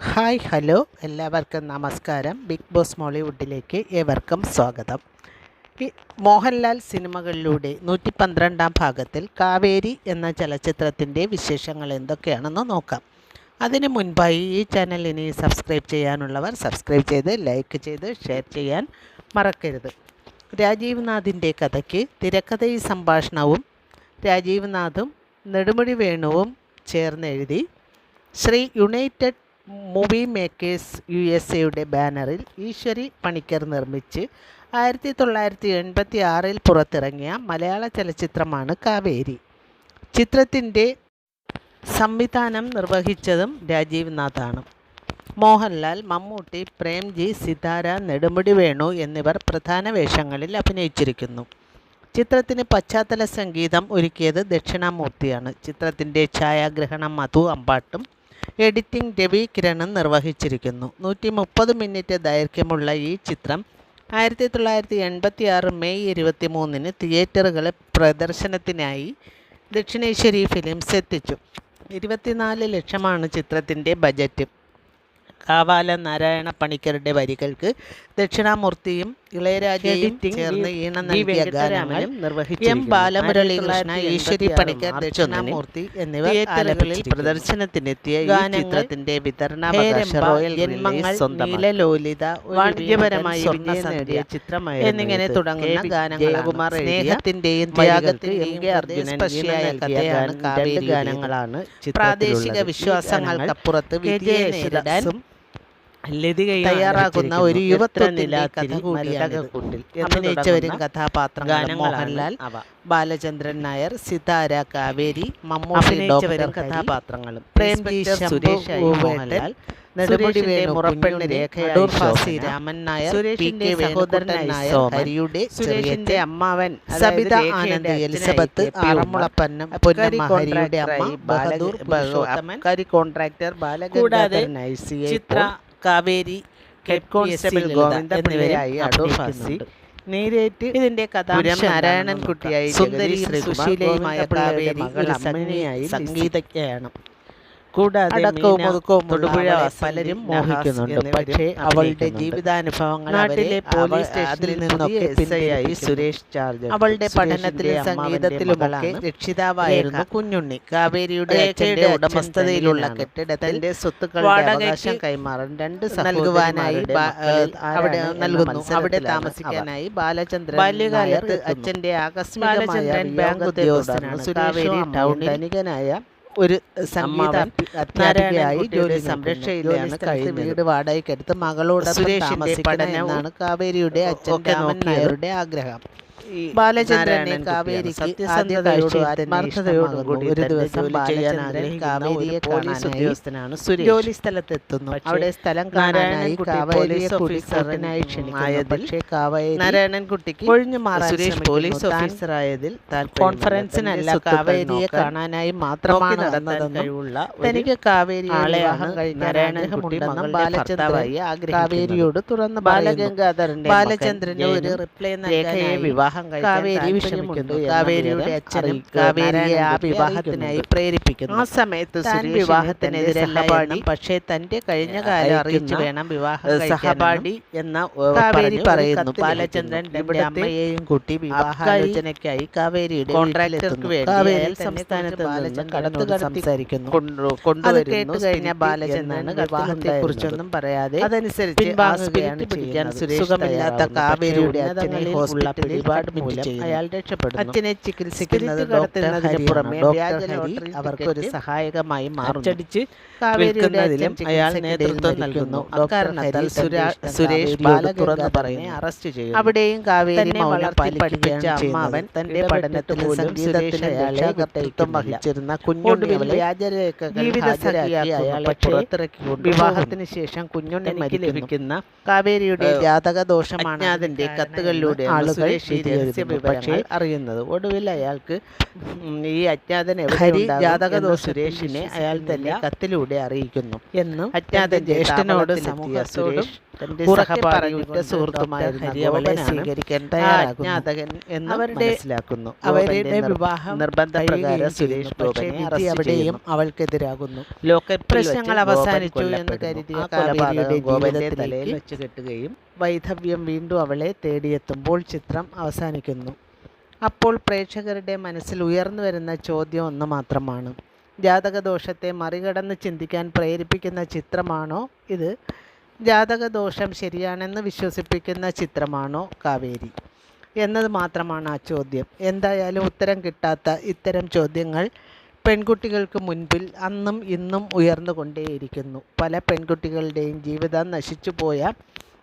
Hi hello എല്ലാവർക്കും നമസ്കാരം. Big boss മോളിവുഡിലേക്ക് ഏവർക്കും സ്വാഗതം. ഈ മോഹൻലാൽ സിനിമകളിലൂടെ 112-ാം ഭാഗത്തിൽ കാവേരി എന്ന ചലച്ചിത്രത്തിൻ്റെ വിശേഷങ്ങൾ എന്തൊക്കെയാണെന്ന് നോക്കാം. അതിനു മുൻപായി ഈ ചാനൽ ഇനി സബ്സ്ക്രൈബ് ചെയ്യാനുള്ളവർ സബ്സ്ക്രൈബ് ചെയ്ത് ലൈക്ക് ചെയ്ത് ഷെയർ ചെയ്യാൻ മറക്കരുത്. രാജീവ് നാഥിൻ്റെ കഥയ്ക്ക് തിരക്കഥയും സംഭാഷണവും രാജീവ് നാഥും നെടുമുടി വേണുവും ചേർന്നെഴുതി Sree united movie makers USA ബാനറിൽ ഈശ്വരി പണിക്കർ നിർമ്മിച്ച് 1986 പുറത്തിറങ്ങിയ മലയാള ചലച്ചിത്രമാണ് കാവേരി. ചിത്രത്തിൻ്റെ സംവിധാനം നിർവഹിച്ചതും രാജീവ് നാഥാണ്. മോഹൻലാൽ, മമ്മൂട്ടി, പ്രേംജി, സിതാര, നെടുമുടി വേണു എന്നിവർ പ്രധാന വേഷങ്ങളിൽ അഭിനയിച്ചിരിക്കുന്നു. ചിത്രത്തിന് പശ്ചാത്തല സംഗീതം ഒരുക്കിയത് ദക്ഷിണാമൂർത്തിയാണ്. ചിത്രത്തിൻ്റെ ഛായാഗ്രഹണം മധു അമ്പാട്ടും എഡിറ്റിംഗ് രവി കിരണും നിർവഹിച്ചിരിക്കുന്നു. 130 മിനിറ്റ് ദൈർഘ്യമുള്ള ഈ ചിത്രം 1986 മെയ് 23 തിയേറ്ററുകളിൽ പ്രദർശനത്തിനായി ദക്ഷിണേശ്വരി ഫിലിംസ് എത്തിച്ചു. 24 ലക്ഷമാണ് ചിത്രത്തിൻ്റെ ബജറ്റ്. കാവാല നാരായണ പണിക്കരുടെ വരികൾക്ക് ദക്ഷിണാമൂർത്തിയും ഇളയരാജയും ചേർന്ന് ഈണം നൽകിയ ഗാനങ്ങൾ എം ബാലമുരളീകൃഷ്ണ, ഈശ്വരി പണിക്കർ, ദക്ഷിണാമൂർത്തി എന്നിവർ തിയേറ്ററുകളിൽ പ്രദർശനത്തിനെത്തിയ ഈ ചിത്രത്തിന്റെ വിതരണാവകാശ റോയൽ റിലീസ് നീലലോലിത വാണിജ്യപരമായി വിജയം നേടിയ ചിത്രമായി എന്നിങ്ങനെ തുടങ്ങുന്ന ഗാനങ്ങൾ സ്നേഹത്തിന്റെയും ത്യാഗത്തിന്റെയും സ്പർശിയായ കഥയാണ് കാവേരി ഗാനങ്ങളാണ്. പ്രാദേശിക വിശ്വാസങ്ങൾക്കപ്പുറത്ത് വിധിയെ നേരിടാൻ തയ്യാറാകുന്ന ഒരു യുവത്വത്തിന്റെ കഥ കൂടിയാണ്. അഭിനയിച്ചവരും കഥാപാത്രങ്ങളും മോഹൻലാൽ, ബാലചന്ദ്രൻ നായർ, സിതാര, കാവേരി, മമ്മൂട്ടി ഡോക്ടർ കഥാപാത്രങ്ങളും പ്രേംജി, സുരേഷ്, മോഹൻലാൽ, നെടുമുടി വേണു, മുറപ്പെണ്ണ് രേഖ, അടൂർ ഫാസി, രാമൻ നായർ, സുരേഷിന്റെ സഹോദരനായ ഹരിയുടെ, സുരേഷിന്റെ അമ്മാവൻ സബിത ആനന്ദ്, എലിസബത്ത്, ആറന്മുളപ്പന്നം, പൊന്നമ്മ, ഹരിയുടെ അമ്മ, ബഹദൂർ, അബ്കാരി കോൺട്രാക്ടർ ബാലഗംഗാധരൻ, ചിത്ര, കാവേരി, ഹെഡ് കോൺസ്റ്റബിൾ ഗോവിന്ദ എന്നിവരായി അടൂർ ഫാസി, നീരേറ്റ് ഇതിന്റെ കഥാംശം നാരായണൻകുട്ടിയായി, സുന്ദരിയും സുശീലയുമായ കാവേരി ഒരു അമ്മയായി സംഗീതജ്ഞയാണ്. കൂടാതെ അടക്കവും ഒതുക്കവും തൊടുപുഴ പലരും മോഹിക്കുന്നുണ്ട്. പക്ഷേ അവളുടെ ജീവിതാനുഭവങ്ങൾ നാട്ടിലെ പോലീസ് സ്റ്റേഷനിൽ നിന്നൊക്കെ പിന്നയായി സുരേഷ് ചാർജ്. അവളുടെ പഠനത്തിലും സംഗീതത്തിലുമൊക്കെ രക്ഷിതാവായിരുന്നു കുഞ്ഞുണ്ണി. കാവേരിയുടെ അച്ഛന്റെ ഉടമസ്ഥതയിലുള്ള കെട്ടിടത്തിന്റെ സ്വത്തുക്കളുടെ അവകാശം കൈമാറാൻ 2 നൽകുവാനായി അവിടെ നൽകുന്നു. അവിടെ താമസിക്കാനായി ബാലചന്ദ്രൻ ബാല്യകാലത്ത് അച്ഛന്റെ ആകസ്മികമായ ബാങ്ക് ഉദ്യോഗസ്ഥനാണ്. കാവേരി ടൗൺ ധനികനായ ഒരു സംഗീത അധ്യാപികയായി ജോലി സംരക്ഷയിലാണ് കഴിയുന്നത്. വീട് വാടകയ്ക്കെടുത്ത് മകളോടൊപ്പം താമസിക്കണമെന്നാണ് കാവേരിയുടെ അച്ഛൻ രാമൻ നായരുടെ ആഗ്രഹം. ബാലചന്ദ്രനെ കാവേരിക്ക് ആത്മാർത്ഥതയോടും ആത്മാർത്ഥതയോടും ഒരു ദിവസം ബാലചന്ദ്രൻ കാവേരിയെ കാണാനായി ജോലി സ്ഥലത്തെത്തുന്നു. അവിടെ സ്ഥലം കാണാനായി കാവേരിയെ കൂട്ടിനായി ക്ഷണിക്കുന്നു. പക്ഷേ കാവേരി നാരായണൻകുട്ടിക്ക് ഒഴിഞ്ഞു മാറാൻ പോലീസ് ഓഫീസറായതിൽ കോൺഫറൻസിനല്ല കാവേരിയെ കാണാനായി മാത്രമാണ് നടന്നതെന്നും തനിക്ക് കാവേരി ആളെയാഹം നാരായണൻകുട്ടിയെന്നും ബാലചന്ദ്രൻ കാവേരിയോട് തുറന്ന് ബാലഗംഗാധരന്റെ ബാലചന്ദ്രന് ഒരു റിപ്ലൈ നൽകാനായി വിവാഹം കാവേരി വിഷമിക്കുന്നു. കാവേരിയുടെ അച്ഛൻ കാവേരിയെ ആ വിവാഹത്തിനായി പ്രേരിപ്പിക്കുന്നു. ആ സമയത്ത് വിവാഹത്തിനെതിരല്ല, പക്ഷേ തന്റെ കഴിഞ്ഞ കാലം അറിയിച്ചു വേണം വിവാഹം സഹപാഠി എന്ന കാവേരി പറയുന്നു. ബാലചന്ദ്രൻ തന്റെ അമ്മയെയും കൂട്ടി വിവാഹാലോചനയ്ക്കായി കാവേരിയുടെ കോൺട്രാക്ടർക്ക് വേണ്ടി സംസ്ഥാനത്ത് നിന്ന് സംസാരിക്കുന്നു. അത് കേട്ടു കഴിഞ്ഞ ബാലചന്ദ്രൻ വിവാഹത്തെ കുറിച്ചൊന്നും പറയാതെ അതനുസരിച്ച് സുഖമില്ലാത്ത കാവേരിയുടെ അച്ഛനെ ഹോസ്പിറ്റലിൽ അയാൾ രക്ഷപ്പെടുന്നു. അച്ഛനെ ചികിത്സിക്കുന്നതിന് പുറമെ അവർക്കൊരു സഹായകമായി മാറുന്നു. കാവേരിയുടെതിലും അയാൾ നേതൃത്വം നൽകുന്നു. അക്കാരണത്താൽ സുരേഷ് തുറന്നു പറയുന്നു, അറസ്റ്റ് ചെയ്യുന്നു. അവിടെയും കാവേരി വളർത്തി പഠിപ്പിച്ച അമ്മാവൻ തന്റെ പഠനത്തിൽ സംഗീതത്തിൽ അയാളെ നേതൃത്വം വഹിച്ചിരുന്ന കുഞ്ഞുണ്ണി ജീവിതസഖിയാക്കി അയാളെ പുറത്തിറക്കിക്കൊണ്ട് വിവാഹത്തിന് ശേഷം കുഞ്ഞുണ്ണി ലഭിക്കുന്ന കാവേരിയുടെ ജാതക ദോഷമാണ് അതിന്റെ കത്തുകളിലൂടെ ആളുകൾ രഹസ്യ വിവരങ്ങൾ അറിയുന്നത്. ഒടുവിൽ അയാൾക്ക് ഈ അജ്ഞാതൻ എവിടെ സുരേഷിനെ അയാൾ തന്നെ കത്തിലൂടെ അറിയിക്കുന്നു എന്നും അജ്ഞാതൻ ജ്യേഷ്ഠനോട് സമൂഹത്തോടും പറഞ്ഞിട്ട് സുഹൃത്തുമായിരുന്ന അവളെ സ്വീകരിക്കാൻ അജ്ഞാതകൻ എന്ന് മനസ്സിലാക്കുന്നു. അവരുടെ വിവാഹം നിർബന്ധപ്രകാരം സുരേഷ് ഗോപനെ അവിടെയും അവൾക്കെതിരാകുന്നു. പ്രശ്നങ്ങൾ അവസാനിച്ചു എന്ന് കരുതിയ കാവേരിയുടെ ജീവിതത്തിന്റെ തലയിൽ വെച്ച് കെട്ടുകയും വൈധവ്യം വീണ്ടും അവളെ തേടിയെത്തുമ്പോൾ ചിത്രം അവസാനിക്കുന്നു. അപ്പോൾ പ്രേക്ഷകരുടെ മനസ്സിൽ ഉയർന്നു വരുന്ന ചോദ്യം ഒന്ന് മാത്രമാണ്: ജാതകദോഷത്തെ മറികടന്ന് ചിന്തിക്കാൻ പ്രേരിപ്പിക്കുന്ന ചിത്രമാണോ ഇത്? ജാതകദോഷം ശരിയാണെന്ന് വിശ്വസിപ്പിക്കുന്ന ചിത്രമാണോ കാവേരി എന്നത് മാത്രമാണ് ആ ചോദ്യം. എന്തായാലും ഉത്തരം കിട്ടാത്ത ഇത്തരം ചോദ്യങ്ങൾ പെൺകുട്ടികൾക്ക് മുൻപിൽ അന്നും ഇന്നും ഉയർന്നുകൊണ്ടേയിരിക്കുന്നു. പല പെൺകുട്ടികളുടെയും ജീവിതം നശിച്ചുപോയ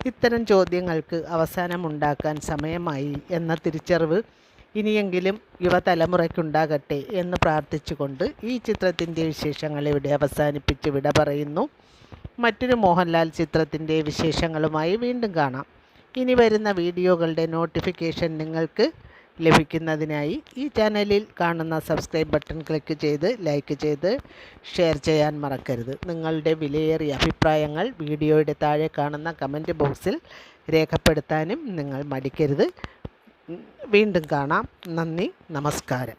ഇത്തരം ചോദ്യങ്ങൾക്ക് അവസാനമുണ്ടാക്കാൻ സമയമായി എന്ന തിരിച്ചറിവ് ഇനിയെങ്കിലും യുവതലമുറയ്ക്കുണ്ടാകട്ടെ എന്ന് പ്രാർത്ഥിച്ചുകൊണ്ട് ഈ ചിത്രത്തിൻ്റെ വിശേഷങ്ങൾ ഇവിടെ അവസാനിപ്പിച്ച് വിട പറയുന്നു. മറ്റൊരു മോഹൻലാൽ ചിത്രത്തിൻ്റെ വിശേഷങ്ങളുമായി വീണ്ടും കാണാം. ഇനി വരുന്ന വീഡിയോകളുടെ നോട്ടിഫിക്കേഷൻ നിങ്ങൾക്ക് ലഭിക്കുന്നതിനായി ഈ ചാനലിൽ കാണുന്ന സബ്സ്ക്രൈബ് ബട്ടൺ ക്ലിക്ക് ചെയ്ത് ലൈക്ക് ചെയ്ത് ഷെയർ ചെയ്യാൻ മറക്കരുത്. നിങ്ങളുടെ വിലയേറിയ അഭിപ്രായങ്ങൾ വീഡിയോയുടെ താഴെ കാണുന്ന കമൻറ്റ് ബോക്സിൽ രേഖപ്പെടുത്താനും നിങ്ങൾ മടിക്കരുത്. വീണ്ടും കാണാം. നന്ദി, നമസ്കാരം.